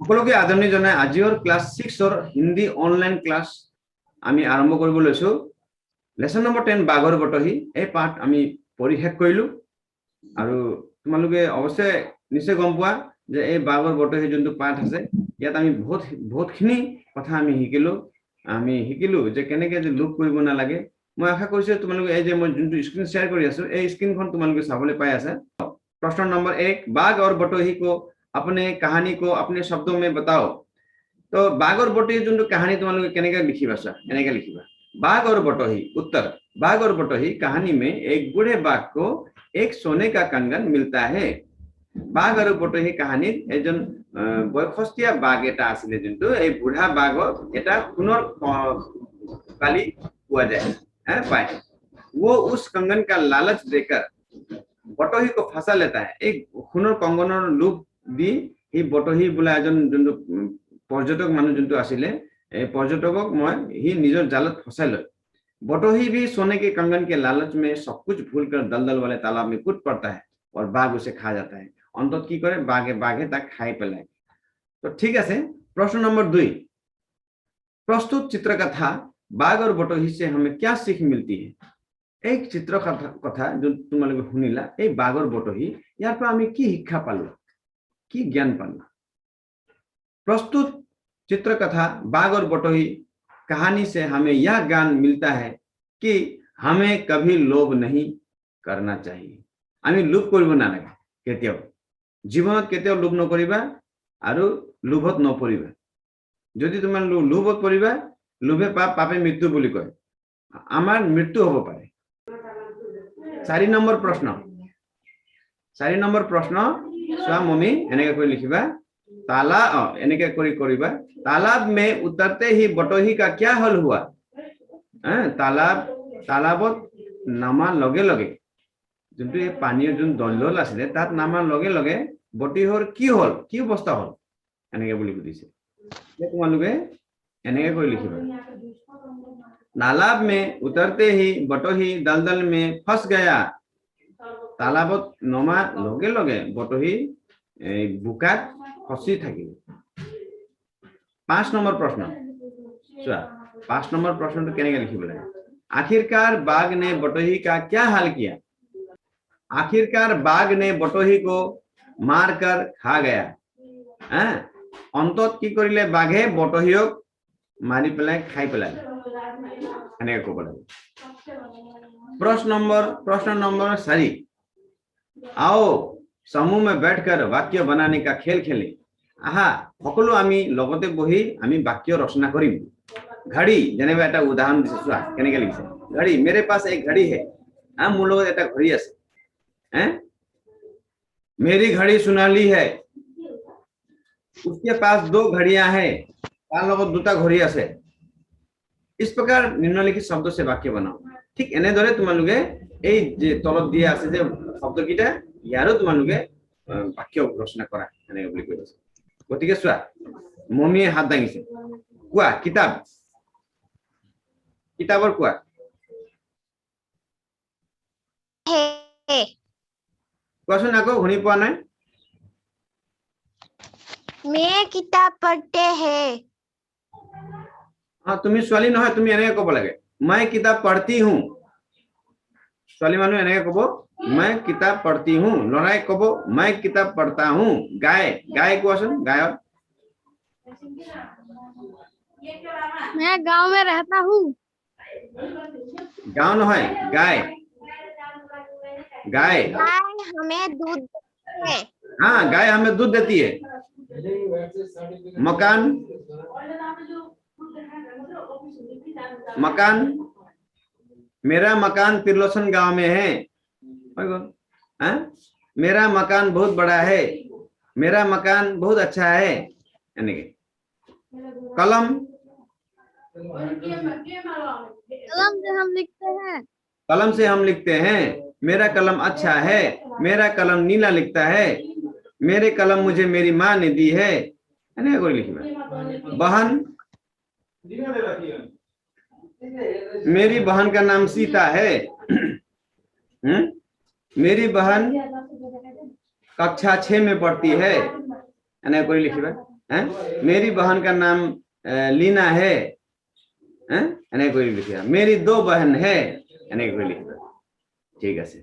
সকলোকে আদৰণি জনাই আজিৰ ক্লাস 6 ৰ হিন্দী অনলাইন ক্লাস আমি আৰম্ভ কৰিব লৈছো। লেসন নম্বৰ 10 বাঘৰ বটহি এই পাঠ আমি পঢ়ি শেষ কৰিলো আৰু তোমালোকে অৱশ্যে নিশ্চয় গম পোৱা যে এই বাঘৰ বটহি যোনটো পাঠ আছে ইয়াত আমি বহুতখিনি কথা আমি শিকিলো যে কেনেকৈ যে লুপ কৰিব নালাগে। মই আশা কৰিছো তোমালোকে এই যে মই যোনটো স্ক্ৰীন শেয়াৰ কৰি আছো এই স্ক্ৰীনখন তোমালোকে চাবলৈ পাই আছা। प्रश्न नंबर 1 बाघ और बटोही को अपने कहानी को अपने शब्दों में बताओ। तो बाघ और बटोही जो कहानी तुम लोग केनेका लिखिबा सा केनेका लिखिबा। बाघ और बटोही उत्तर बाघ और बटोही कहानी में एक बूढ़े बाघ को एक सोने का कंगन मिलता है। बाघ और बटोही कहानी एजन बयखस्तिया बाघ एटा आছিলে जोंतो ए बुढ़ा बाघ एटा पुनर काली हुआ जाए है पाए। वो उस कंगन का लालच देकर बटोही को फंसा लेता है। एक खुनर कंगनर लूप दी ही बटोही बोला एजन जोंतो पर्यटक मानु जोंतो आছিলে ए पर्यटकक मैं ही निजर जालत फंसा लय। बटोही भी सोने के कंगन के लालच में सब कुछ भूलकर दलदल वाले तालाब में कूद पड़ता है और बाघ उसे खा जाता है। अंतत की करे बाघे ताक खाई पेलाय। तो ठीक है। प्रश्न नंबर 2 प्रस्तुत चित्रकथा बाघ और बटोही से हमें क्या सीख मिलती है। एक चित्र कथा जो तुम्हारे शुनिला এই বাঘৰ বটহি ইয়াৰ পৰা আমি কি শিক্ষা পালো কি জ্ঞান পালো। प्रस्तुत चित्रकथा बाघ और बटोही कहानी से हमें यह ज्ञान मिलता है कि हमें कभी लोभ नहीं करना चाहिए। আমি লোভ কৰিব নালাগে কেতিয়াও জীৱনত কেতিয়াও লোভ নকৰিবা আৰু লোভত নপৰিবা। যদি তুমি লোভত পৰিবা লোভে পাপে মৃত্যু বুলি কয় আমাৰ মৃত্যু হ'ব পাৰে। 4 नंबर प्रश्न सोआ मम्मी एनेके कोई लिखिबा एनेके करिबा। तालाब में उतरते ही बटोही का क्या हल हुआ। तालाबत नामार लगे लगे जोंतो ए पानीर जोन दलदल आছিলে तात नामार लगे लगे बटोहीर की हल की अवस्था हल एनेके বুলি সুধিছে। তোমালোকে एनेके कोई लिखिबा। तालाब में उतरते ही बटोही दलदल में फंस गया। तालाबत नमा लगे लगे बटोही बुकात फंसी থাকিল। 5 नंबर प्रश्न 5 नंबर प्रश्न तो केनेके लिखिब लागे। आखिरकार बाघ ने बटोही का क्या हाल किया। आखिरकार बाघ ने बटोही को मारकर खा गया। अंतत की करिले बाघे बटोहीक मारि पेलाय खाई पेलाय। प्रश्न नंबर 4 आओ समूह में बैठकर वाक्य बनाने का खेल खेलें। आहा সকলো আমি লগতে বহি আমি বাক্য ৰচনা কৰিম। घड़ी যেনেবা এটা উদাহৰণ দিছে চোৱা কেনেকে লিখিছে। घड़ी मेरे पास एक घड़ी है। মোৰ লগত এটা ঘড়ী আছে। मेरी घड़ी सोनाली है। उसके पास 2 घड़ियां हैं। তাৰ লগত দুটা ঘড়ী আছে। इस प्रकार निम्नलिखित शब्दों से वाक्य बनाओ। ठीक एने दरे तुमालोगे এই যে তলত দিয়া আছে যে শব্দকিটা ইয়াৰো तुमालोगे वाक्य रचना কৰা এনে বুলি কৈ আছে। গতিকে চোৱা মমিয়ে হাত দাঙিছে কোৱা কিতাবৰ কোৱা কোৱাচোন আকৌ শুনি পোৱা নাই। मैं किताब पढ़ते हैं। তুমি ছোৱালী নহয় তুমি এনেকে ক'ব লাগে मैं किताब पढ़ती हूँ। ছোৱালী মানুহ এনেকে ক'ব मैं किताब पढ़ती हूँ। লৰাই ক'ব मैं किताब पढ़ता हूँ। गाय কোৱাচোন गाय मैं गांव में रहता हूँ। गांव নহয় गाय गाय हमें दूध देती है। हाँ गाय हमें दूध देती है। मकान मेरा मकान त्रिलोचन गांव में है। मेरा मकान बहुत बड़ा है। मेरा मकान बहुत अच्छा है। कलम से हम लिखते हैं। मेरा कलम अच्छा है। मेरा कलम नीला लिखता है। मेरे कलम मुझे मेरी माँ ने दी है। बहन मेरी बहन का नाम सीता है। मेरी बहन कक्षा 6 में पढ़ती है। लिखिबा मेरी बहन का नाम लीना है এনে কৰি লিখিবা मेरी 2 बहन है এনে কৰি লিখিবা ঠিক আছে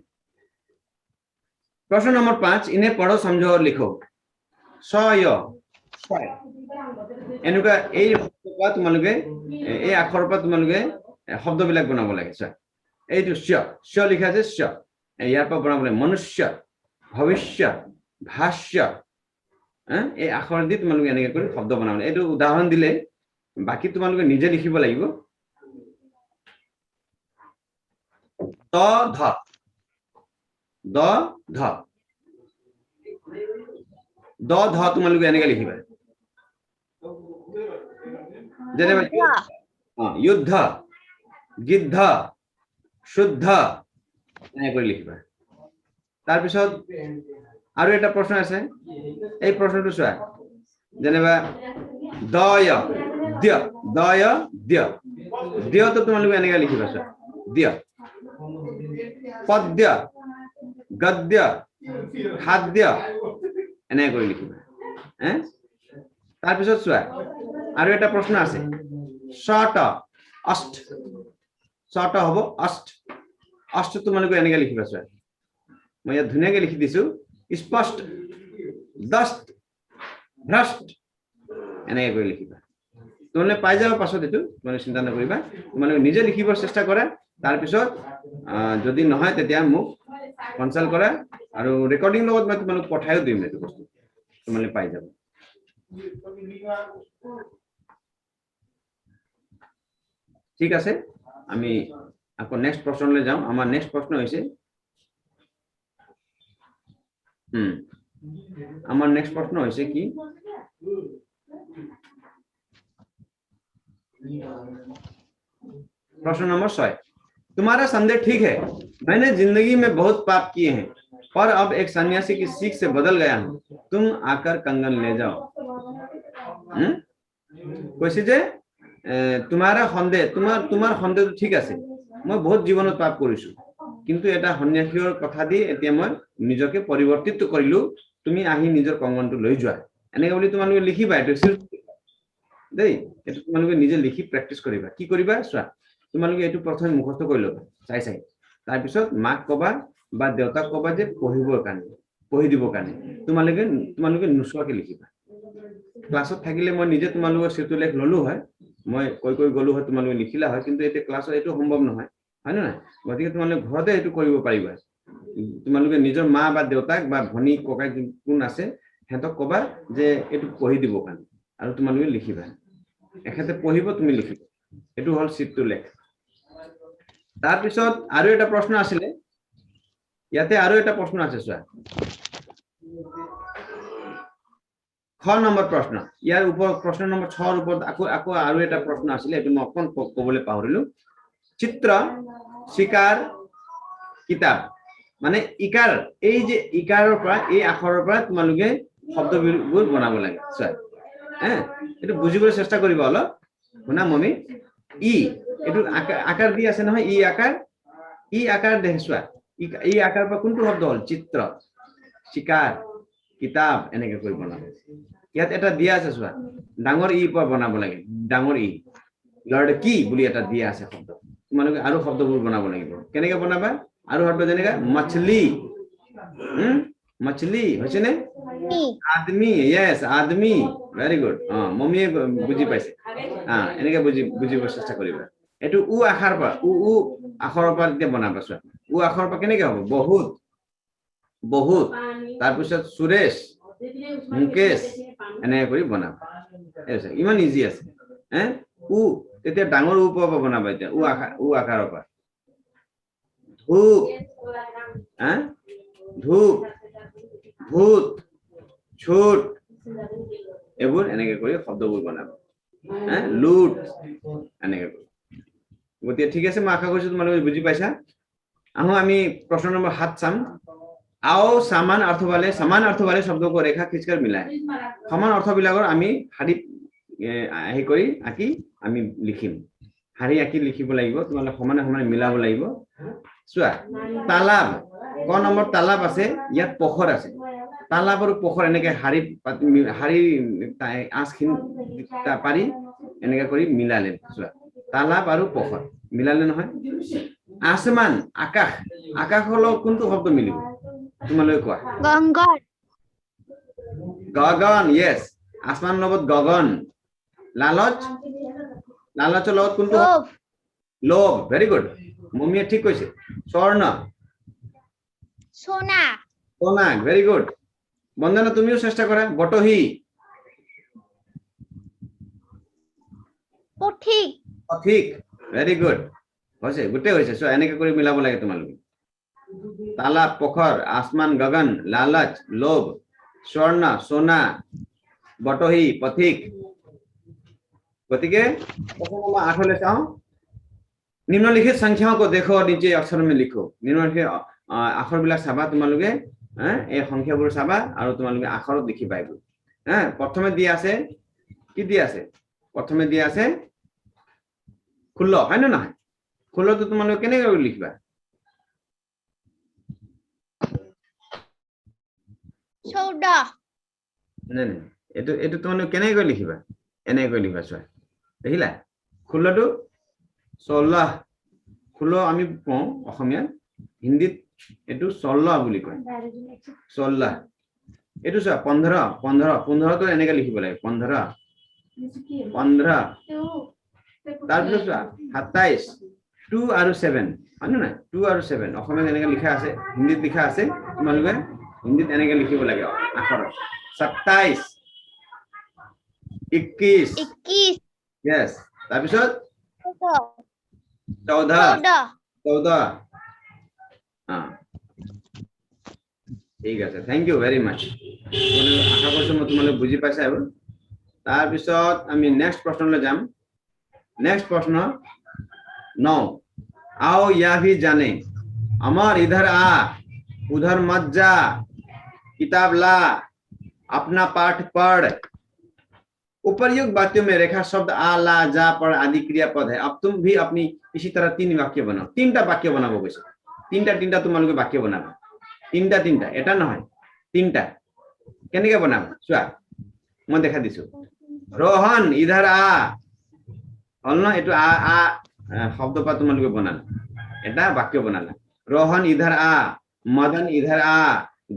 प्रश्न नंबर 5 इन्हें पढ़ो समझो और लिखो सय এনেকুৱা এই শব্দটা তোমালোকে এই আখৰৰ পৰা তোমালোকে শব্দবিলাক বনাব লাগে স্যাৰ এইটো শ লিখা আছে শ ইয়াৰ পৰা বনাব লাগে মনুষ্য ভবিষ্য ভাষ্য এই আখৰ দি তোমালোকে এনেকৈ কৰি শব্দ বনাব লাগে এইটো উদাহৰণ দিলে বাকি তোমালোকে নিজে লিখিব লাগিব দ ধ তোমালোকে এনেকৈ লিখিবা যেনেবা युद्ध गिद्ध शुद्ध এনেকৈ কৰি লিখিবা তাৰ পিছত আৰু এটা প্ৰশ্ন আছে এই প্ৰশ্নটো চোৱা যেনেবা দয় দ্য তো তোমালোকে এনেকৈ লিখিবা চোৱা দ্য পদ্য গদ্য খাদ্য এনেকৈ কৰি লিখিবা তাৰ পিছত চোৱা আৰু এটা প্ৰশ্ন আছে শট অষ্ট শট হ'ব অষ্ট তোমালোকে এনেকৈ লিখিবা চোৱা মই ইয়াত ধুনীয়াকৈ লিখি দিছো স্পষ্ট দষ্ট ভ্ৰষ্ট এনেকৈ কৰি লিখিবা তোমালোকে পাই যাবা পাছত এইটো তোমালোকে চিন্তা নকৰিবা তোমালোকে নিজে লিখিবৰ চেষ্টা কৰা তাৰ পিছত যদি নহয় তেতিয়া মোক কনসাল্ট কৰা আৰু ৰেকৰ্ডিং লগত মই তোমালোক পঠাইও দিম এইটো বস্তু তোমালোকে পাই যাবা ঠিক আছে আমি আকৌ নেক্সট প্ৰশ্নলৈ যাওঁ আমাৰ নেক্সট প্ৰশ্ন হৈছে আমার नेक्स्ट प्रश्न होइसे कि प्रश्न नंबर 6 तुम्हारा संदेह ठीक है मैंने जिंदगी में बहुत पाप किए हैं पर अब एक सन्यासी की सीख से बदल गया हूं तुम आकर कंगन ले जाओ কৈছে যে तुम्हारा संदेह तुम्हार संदेह तो ठीक আছে मैं बहुत जीवनत पाप কৰিছো কিন্তু এটা সন্ন্যাসীৰ কথা দি এতিয়া মই নিজকে পৰিৱৰ্তিত কৰিলো তুমি আহি নিজৰ কংগনটো লৈ যোৱা এনেকৈ বুলি তোমালোকে লিখিবা এটো দেই এটো তোমালোকে নিজে লিখি প্ৰেক্টিস কৰিবা কি কৰিবা চোৱা তোমালোকে এটো প্ৰথমে মুখস্থ কৰি লবা চাই তাৰ পিছত মাক কবা বা দেউতাক কবা যে পঢ়ি দিব কাৰণে তোমালোকে নুসুৱাকে লিখিবা ক্লাছত থাকিলে মই নিজে তোমালোকৰ সেতু লেখ ললো হয় মই কৈ গলো হয় তোমালোকে লিখিলা হয় কিন্তু এতে ক্লাছত এটো সম্ভৱ নহয় হয় না গতিকে তোমালোকে ঘৰতে এটো কৰিব পাৰিবা তোমালোকে নিজৰ মা বা দেউতাক বা ভনী ককাই কোন আছে হেতক কবা যে এটো পঢ়ি দিব কাৰণে আৰু তোমালোকে লিখিবা এখেতে পঢ়িব তুমি লিখিবা এটো হল সেতু লেখ তাৰ পিছত আৰু এটা প্ৰশ্ন আছিল ইয়াতে আৰু এটা প্ৰশ্ন আছে চোৱা খ নম্বৰ প্ৰশ্ন ইয়াৰ ওপৰত প্ৰশ্ন নম্বৰ 6 ৰ ওপৰত আকৌ আৰু এটা প্ৰশ্ন আছিল এটো মই অকন ক'বলৈ পাহৰিলো চিত্ৰ শিকাৰ কিতাপ মানে ইকাৰ এই যে ইকাৰৰ পৰা এই আখৰৰ পৰা তোমালোকে শব্দবোৰ বনাব লাগে চোৱা এটো বুজিবলৈ চেষ্টা কৰিবা অলপ শুনা মমি ই এটো আকাৰ দি আছে নহয় ই আকাৰ দেখছোৱা ই আকাৰ পৰা কোনটো শব্দ হল চিত্ৰ শিকাৰ কিতাপ এনেকৈ কৰি বনাব ইয়াত এটা দিয়া আছে চোৱা ডাঙৰ ই পৰা বনাব লাগে ডাঙৰ ই লড়কি বুলি এটা দিয়া আছে শব্দ তোমালোকে আৰু শব্দবোৰ বনাব লাগিব কেনেকৈ বনাবা আৰু শব্দ যেনেকা मछली হৈছে নে आदमी यस आदमी वेरी गुड मम्मीয়ে বুজি পাইছে এনেকৈ বুজিব চেষ্টা কৰিবা এটো উ আখৰ পৰা উ আখৰৰ পৰা এতিয়া বনাবা চোৱা উ আখৰৰ পৰা কেনেকৈ হ'ব বহুত তাৰ পিছত সুৰেশ মুকেশ এনেকৈ কৰি বনাবা ইমান ইজি আছে উ তেতিয়া ডাঙৰ উ পৰা বনাবা এতিয়া উ আকাৰৰ পৰা ধূপ ভূত ছুট এবোৰ এনেকৈ কৰি শব্দবোৰ বনাবা লুট এনেকৈ গতিকে ঠিক আছে মই আশা কৰিছো তোমালোকে বুজি পাইছা আহো আমি প্ৰশ্ন নম্বৰ 7 চাম आओ समान अर्थ वाले शब्दों को रेखा खींचकर मिलाएं समान अर्थ বিলাকৰ আমি হাৰি আহি কৰি আকি আমি লিখিম হাৰি আকি লিখিব লাগিব তোমালোকে সমানে মিলাব লাগিব চোৱা তালাব ক নম্বৰ তালাব আছে ইয়াত পোখৰ আছে তালাপ আৰু পোখৰ এনেকে শাৰী আঁচখিনি পাৰি এনেকে কৰি মিলালে চোৱা তালাপ আৰু পোখৰ মিলালে নহয় আসমান আকাশ আকাশৰ লগত কোনটো শব্দ মিলিব তোমালোকে কোৱা गंगन গগন yes আসমান লগত গগন লালচ লালচৰ লগত কোনটো लोभ লোভ ভেৰি গুড মমিয়ে ঠিক কৈছে স্বৰ্ণ सोना সোনাক ভেৰি গুড বন্দনা তুমিও চেষ্টা কৰা বটহি पुठिक ঠিক ভেৰি গুড হৈছে গোটে হৈছে সো এনেকে কৰি মিলাব লাগে তোমালোকে তালাব পোখৰ আসমান গগন লালচ লোভ স্বৰ্ণ সোনা বটহি পথিক গতিকে প্রথমে 8 ले চাও निम्नलिखित संख्याओं को देखो और नीचे अक्षर में लिखो निम्नलिखित আখৰ বিলাক চাবা তোমালোকে এই সংখ্যাবোৰ চাবা আৰু তোমালোকে আখৰত দেখি পাইবো প্ৰথমে দি আছে কি দি আছে প্ৰথমে দি আছে 16 হয় না না 16 তো তোমালোকে কেনেকৈ লিখিবা 14 নাই নাই এটো তোমালোকে কেনেকৈ লিখিবা এনেকৈ লিখিবা চোৱা দেখিলা 16 তো 16 16 আমি কওঁ অসমীয়া হিন্দীত এটো 16 বুলি কয় 16 এটো চোৱা 15 15 15 তো এনেকৈ লিখিব লাগে 15 15 তাৰপিছত চোৱা 27 2 আৰু 7 হয় না 2 আৰু 7 অসমীয়াত এনেকৈ লিখা আছে হিন্দীত লিখা আছে তোমালোকে হিন্দীত এনেকৈ লিখিব লাগে আখৰ 27 21 21 yes তাৰপিছত 14 14 ঠিক আছে থ্যাংক ইউ ভেৰি মাচ আশা কৰছো মই তোমালোকে বুজি পাইছা আৰু তাৰপিছত আমি নেক্সট প্ৰশ্নলৈ যাম नेक्स्ट प्रश्न 9 आओ या भी जाने अमर इधर आ उधर मत जा किताब ला अपना पाठ पढ़ उपर्युक्त वाक्यों में रेखा शब्द आ ला जा पढ़ आदि क्रियापद है अब तुम भी अपनी इसी तरह 3 वाक्य बनाओ 3টা वाक्य बनाबो কৈছে 3টা তোমালোকে वाक्य बनाबा 3টা এটা নহয় 3টা কেনেকৈ बनाबा চোৱা মই দেখা দিছো रोहन इधर आ অন্য এটো আ শব্দ পা তোমালোকে বনালা এটা বাক্য বনালা रोहन इधर आ मदन इधर आ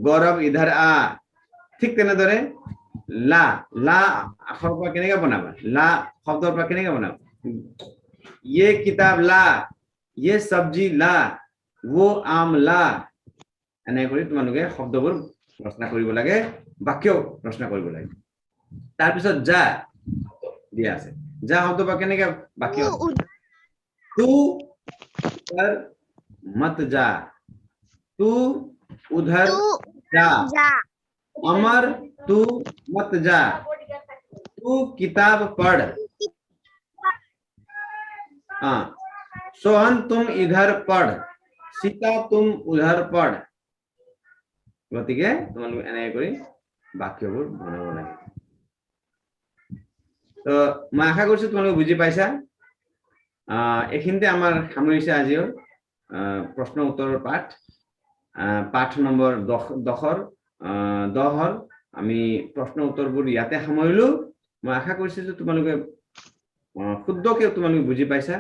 गौरव इधर आ ঠিক তেনেদৰে লা লা আখৰ পৰা কেনেকৈ বনাবা লা শব্দৰ পৰা কেনেকৈ বনাবা ये किताब ला ये सब्जी ला वो आम ला এনে কৰি তোমালোকে শব্দবোৰ ৰচনা কৰিব লাগে বাক্য ৰচনা কৰিব লাগে তাৰ পিছত যা দিয়া আছে যা শব্দ পৰা কেনেকৈ বাক্য तू उधर मत जा तू उधर जा अमर तू मत जा तू किताब पढ़ हाँ सोहन तुम इधर पढ़ सीता तुम उधर पढ़ গতিকে তোমালোকে এনে কৰি বাক্যবোৰ বনাব লাগে তো মই আশা কৰিছো তোমালোকে বুজি পাইছা এখিনতে আমাৰ সামৰিছে আজিৰ প্ৰশ্ন উত্তৰৰ পাঠ নম্বৰ 10ৰ আমি প্ৰশ্ন উত্তৰবোৰ ইয়াতে সামৰিলো মই আশা কৰিছো যে তোমালোকে শুদ্ধকৈ তোমালোকে বুজি পাইছা